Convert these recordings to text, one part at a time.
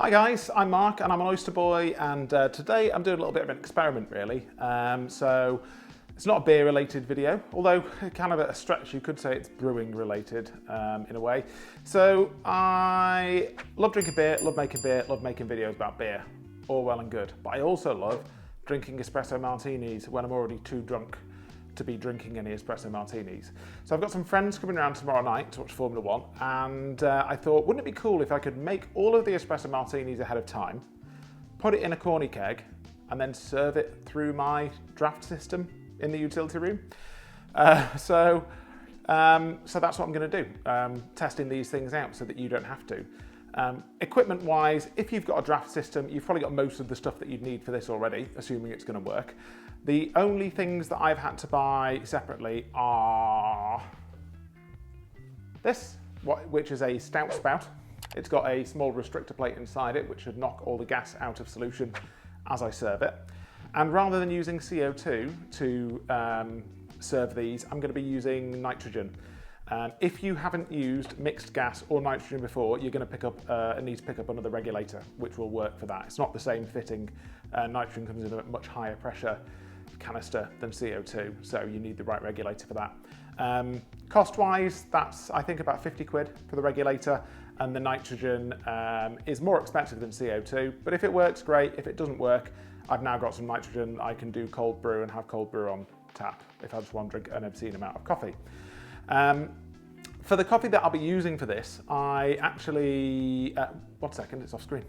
Hi guys, I'm Mark and I'm an oyster boy, and today I'm doing a little bit of an experiment really. So it's not a beer related video, although kind of at a stretch you could say it's brewing related in a way. So I love drinking beer, love making videos about beer, all well and good. But I also love drinking espresso martinis when I'm already too drunk to be drinking any espresso martinis. So I've got some friends coming around tomorrow night to watch Formula One, and I thought, wouldn't it be cool if I could make all of the espresso martinis ahead of time, put it in a corny keg, and then serve it through my draft system in the utility room. So that's what I'm going to do, testing these things out so that you don't have to. Equipment wise, if you've got a draft system, you've probably got most of the stuff that you'd need for this already, assuming it's going to work. The only things that I've had to buy separately are this, which is a stout spout. It's got a small restrictor plate inside it, which should knock all the gas out of solution as I serve it. And rather than using CO2 to serve these, I'm going to be using nitrogen. If you haven't used mixed gas or nitrogen before, you're going to need to pick up another regulator, which will work for that. It's not the same fitting. Nitrogen comes in a much higher pressure canister than CO2, so you need the right regulator for that. Cost-wise, that's I think about 50 quid for the regulator, and the nitrogen is more expensive than CO2, but if it works, great. If it doesn't work, I've now got some nitrogen. I can do cold brew and have cold brew on tap if I just want to drink an obscene amount of coffee. For the coffee that I'll be using for this, I actually, one second, it's off screen.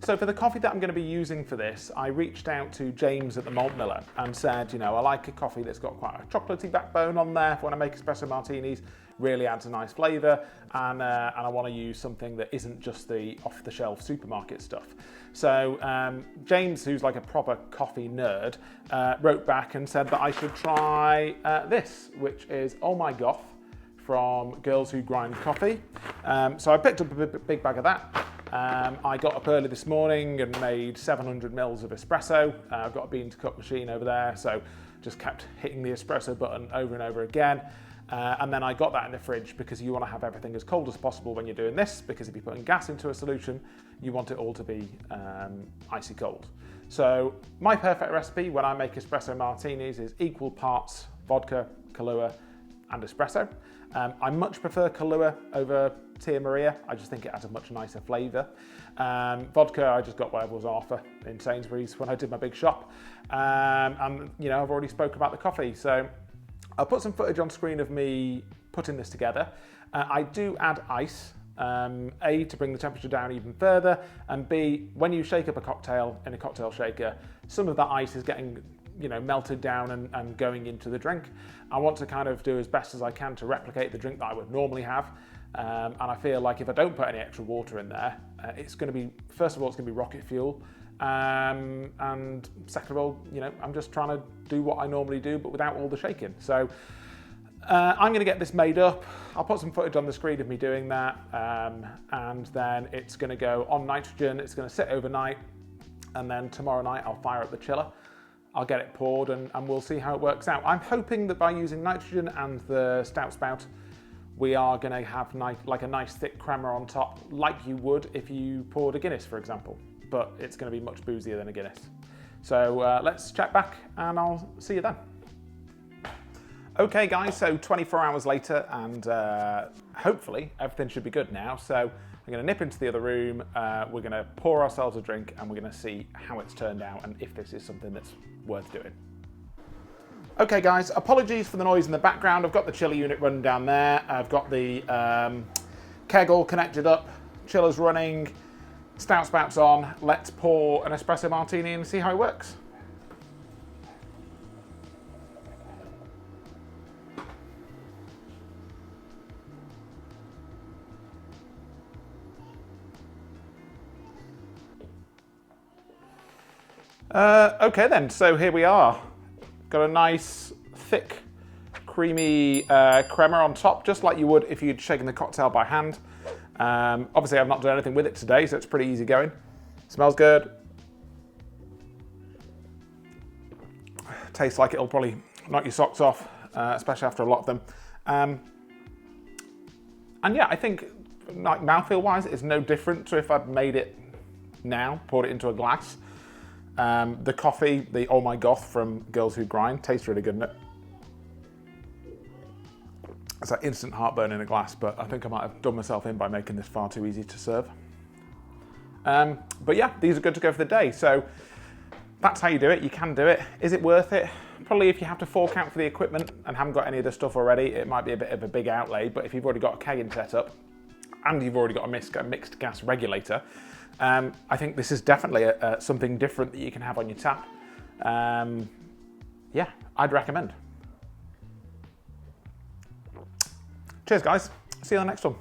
So for the coffee that I'm going to be using for this, I reached out to James at the Malt Miller and said, you know, I like a coffee that's got quite a chocolatey backbone on there for when I make espresso martinis, really adds a nice flavour, and I want to use something that isn't just the off-the-shelf supermarket stuff. So James, who's like a proper coffee nerd, wrote back and said that I should try this, which is Oh My Goth from Girls Who Grind Coffee. So I picked up a big bag of that. I got up early this morning and made 700 mils of espresso. I've got a bean to cup machine over there, so just kept hitting the espresso button over and over again. And then I got that in the fridge because you want to have everything as cold as possible when you're doing this, because if you're putting gas into a solution, you want it all to be icy cold. So my perfect recipe when I make espresso martinis is equal parts vodka, Kahlua, and espresso. I much prefer Kahlua over Tia Maria. I just think it has a much nicer flavour. Vodka, I just got whatever was on offer in Sainsbury's when I did my big shop. And you know, I've already spoke about the coffee, so I'll put some footage on screen of me putting this together. I do add ice, A, to bring the temperature down even further, and B, when you shake up a cocktail in a cocktail shaker, some of that ice is getting melted down and going into the drink. I want to kind of do as best as I can to replicate the drink that I would normally have. And I feel like if I don't put any extra water in there, it's going to be, first of all, it's going to be rocket fuel. And second of all, I'm just trying to do what I normally do, but without all the shaking. So I'm going to get this made up. I'll put some footage on the screen of me doing that. And then it's going to go on nitrogen. It's going to sit overnight. And then tomorrow night, I'll fire up the chiller. I'll get it poured and we'll see how it works out. I'm hoping that by using nitrogen and the stout spout, we are going to have like a nice thick crema on top, like you would if you poured a Guinness, for example. But it's going to be much boozier than a Guinness. So let's check back and I'll see you then. Okay guys, so 24 hours later, and hopefully everything should be good now. So I'm going to nip into the other room, we're going to pour ourselves a drink, and we're going to see how it's turned out and if this is something that's worth doing. Okay guys, apologies for the noise in the background. I've got the chiller unit running down there. I've got the keg all connected up, chiller's running, stout spout's on. Let's pour an espresso martini and see how it works. Okay then, so here we are. Got a nice, thick, creamy crema on top, just like you would if you'd shaken the cocktail by hand. Obviously I've not done anything with it today, so it's pretty easy going. Smells good. Tastes like it'll probably knock your socks off, especially after a lot of them. And yeah, I think like mouthfeel wise, it's no different to if I'd made it now, poured it into a glass. The coffee, the Oh My Goth from Girls Who Grind, tastes really good, doesn't it? It's that instant heartburn in a glass, but I think I might have done myself in by making this far too easy to serve. But yeah, these are good to go for the day. So that's how you do it. You can do it. Is it worth it? Probably if you have to fork out for the equipment and haven't got any of the stuff already, it might be a bit of a big outlay. But if you've already got a kegging setup and you've already got a mixed gas regulator, I think this is definitely something different that you can have on your tap. Yeah, I'd recommend. Cheers, guys. See you on the next one.